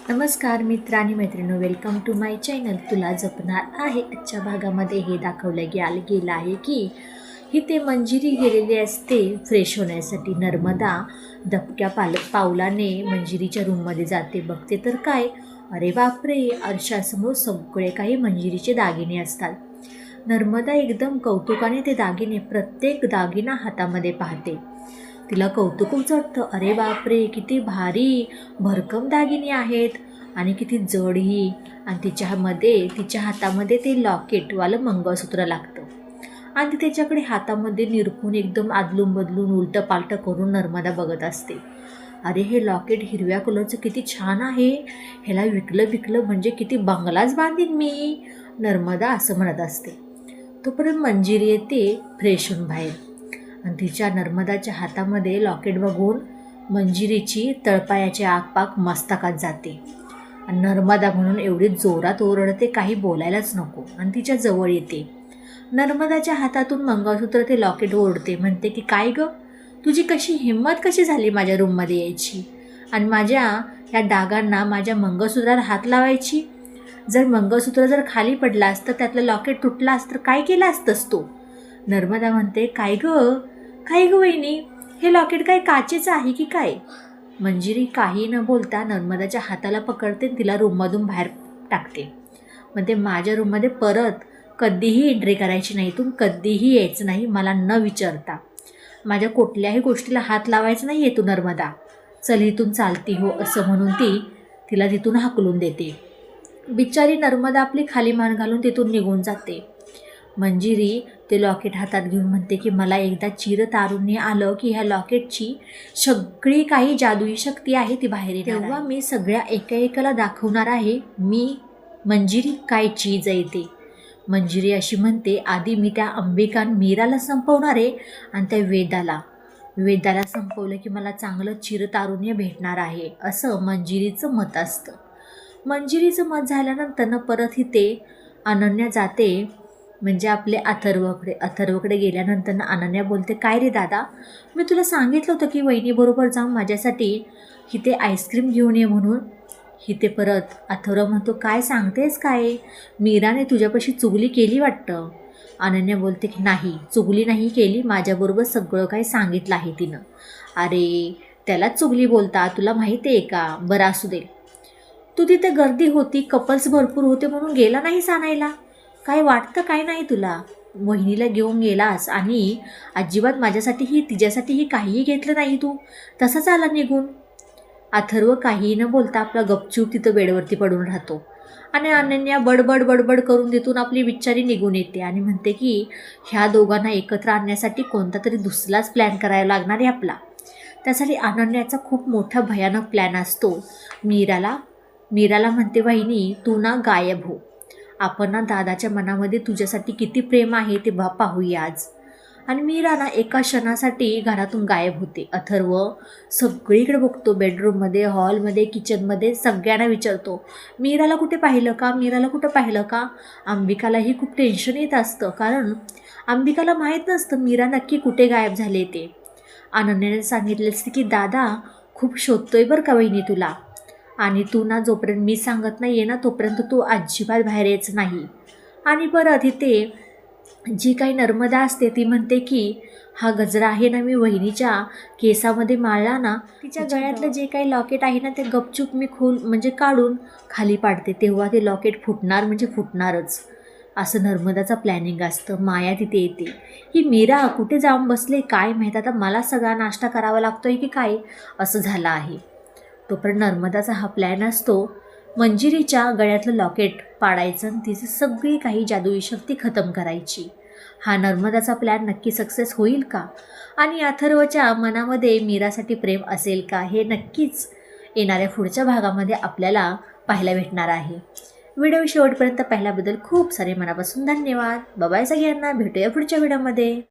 नमस्कार मित्र आणि मैत्रिणी, वेलकम टू माय चॅनल. तुला जपणार आहे. आजच्या भागामध्ये हे दाखवलं गेलं आहे की इथे मंजिरी गेलेली असते फ्रेश होण्यासाठी. नर्मदा दबक्या पावलाने मंजिरीच्या रूममध्ये जाते. बघते तर काय, अरे बापरे, आरशासमोर सगळे काही मंजिरीचे दागिने असतात. नर्मदा एकदम कौतुकाने ते दागिने, प्रत्येक दागिना हातामध्ये पाहते. तिला कौतुकच वाटतं. अरे बापरे, किती भारी भरकम दागिने आहेत आणि किती जडही. आणि तिच्या हातामध्ये ते लॉकेटवालं मंगळसूत्र लागतं आणि ती त्याच्याकडे हातामध्ये निरखून एकदम आदलून बदलून उलटं पालटं करून नर्मदा बघत असते. अरे, हे लॉकेट हिरव्या कलरचं किती छान आहे, ह्याला विकलं म्हणजे किती बंगलाच बांधीन मी, नर्मदा असं म्हणत असते. तोपर्यंत मंजिरी येते फ्रेश होऊन बाहेर आणि तिच्या नर्मदाच्या हातामध्ये लॉकेट बघून मंजिरीची तळपायाची आगपाक मस्तकात जाते. आणि नर्मदा म्हणून एवढी जोरात ओरडते, काही बोलायलाच नको. आणि तिच्या जवळ येते. नर्मदाच्या हातातून मंगळसूत्र ते लॉकेट ओढते. म्हणते की काय गं, तुझी कशी हिंमत कशी झाली माझ्या रूममध्ये यायची आणि माझ्या या डागांना माझ्या मंगळसूत्राला हात लावायची. जर मंगळसूत्र खाली पडलं असतं, त्यातलं लॉकेट तुटलं असतं तर काय केलं असतंस तू. नर्मदा म्हणते, काय गं वहिनी, हे लॉकेट काय काचेचं आहे की काय. मंजिरी काही न बोलता नर्मदाच्या हाताला पकडते, तिला रूममधून बाहेर टाकते. म्हणते, माझ्या रूममध्ये परत कधीही एंट्री करायची नाही, तू कधीही यायचं नाही मला न विचारता. माझ्या कुठल्याही गोष्टीला हात लावायचं नाही आहे तू नर्मदा, चल इथून चालती हो, असं म्हणून तिला तिथून हाकलून देते. बिचारी नर्मदा आपली खाली मान घालून तिथून निघून जाते. मंजिरी ते लॉकेट हातात घेऊन म्हणते की मला एकदा चिरतारुण्य आलं की ह्या लॉकेटची सगळी काही जादुई शक्ती आहे ती बाहेर येणार. तेव्हा मी सगळ्या एकाएकाला दाखवणार आहे मी मंजिरी काय चीज आहे ते. मंजिरी अशी म्हणते, आधी मी त्या अंबिका मीराला संपवणार आहे आणि त्या वेदाला संपवलं की मला चांगलं चिरतारुण्य भेटणार आहे, असं मंजिरीचं मत असतं. मंजिरीचं मत झाल्यानंतर परत इथे अनन्या जाते, म्हणजे आपले अथर्वकडे गेल्यानंतर अनन्या बोलते, काय रे दादा, मी तुला सांगितलं होतं की वहिनीबरोबर जाऊन माझ्यासाठी इथे आईस्क्रीम घेऊन ये म्हणून. इथे परत अथर्व म्हणतो, काय सांगतेस काय, मीराने तुझ्यापाशी चुगली केली वाटतं. अनन्या बोलते की नाही, चुगली नाही केली, माझ्याबरोबर सगळं काही सांगितलं आहे तिनं. अरे, त्यालाच चुगली बोलता, तुला माहिती आहे का. बरं असू दे, तू तिथे गर्दी होती, कपल्स भरपूर होते म्हणून गेला नाहीस आणायला, काय वाटतं काय नाही तुला. वहिनीला घेऊन गेलास आणि अजिबात तिच्यासाठीही काहीही घेतलं नाही तू, तसाच आला निघून. अथर्व काहीही न बोलता आपला गपचूप तिथं बेडवरती पडून राहतो आणि अनन्या बडबड करून तिथून आपली बिचारी निघून येते आणि म्हणते की ह्या दोघांना एकत्र आणण्यासाठी कोणता तरी दुसराच प्लॅन करायला लागणार आहे आपला. त्यासाठी अनन्याचा खूप मोठा भयानक प्लॅन असतो. मीराला म्हणते, वहिनी तू ना गायब हो, आपण ना दादाच्या मनामध्ये तुझ्यासाठी किती प्रेम आहे ते पाहूया आज. आणि मीरा ना एका क्षणासाठी घरातून गायब होते. अथर्व सगळीकडे बघतो, बेडरूममध्ये, हॉलमध्ये, किचनमध्ये, सगळ्यांना विचारतो, मीराला कुठे पाहिलं का. अंबिकालाही खूप टेन्शन येत असतं, कारण अंबिकाला माहीत नसतं मीरा नक्की कुठे गायब झाले ते. अनन्याने सांगितले असते की दादा खूप शोधतोय बरं का वहिनी तुला, आणि तू ना जोपर्यंत मी सांगत नाही आहे ना तोपर्यंत तू अजिबात बाहेर यायचं नाही. आणि परत इथे जी काही नर्मदा असते ती म्हणते की हा गजरा आहे ना, मी वहिनीच्या केसामध्ये माळला ना, तिच्या गळ्यातलं जे काही लॉकेट आहे ना ते गपचूप मी काढून खाली पाडते, तेव्हा ते लॉकेट फुटणार म्हणजे फुटणारच, असं नर्मदाचं प्लॅनिंग असतं. माया तिथे येते. ही मीरा कुठे जाऊन बसले काय माहीत, आता मला सगळा नाश्ता करावा लागतोय की काय, असं झालं आहे. तोपर्यंत नर्मदाचा हा प्लॅन असतो मंजिरीच्या गळ्यातलं लॉकेट पाडायचं आणि तिची सगळी काही जादुई शक्ती खतम करायची. हा नर्मदाचा प्लॅन नक्की सक्सेस होईल का, आणि अथर्वच्या मनामध्ये मीरासाठी प्रेम असेल का, हे नक्कीच येणाऱ्या पुढच्या भागामध्ये आपल्याला पाहायला भेटणार आहे. व्हिडिओ शेवटपर्यंत पाहिल्याबद्दल खूप सारे मनापासून धन्यवाद. बाय सगळ्यांना, भेटूया पुढच्या व्हिडिओमध्ये.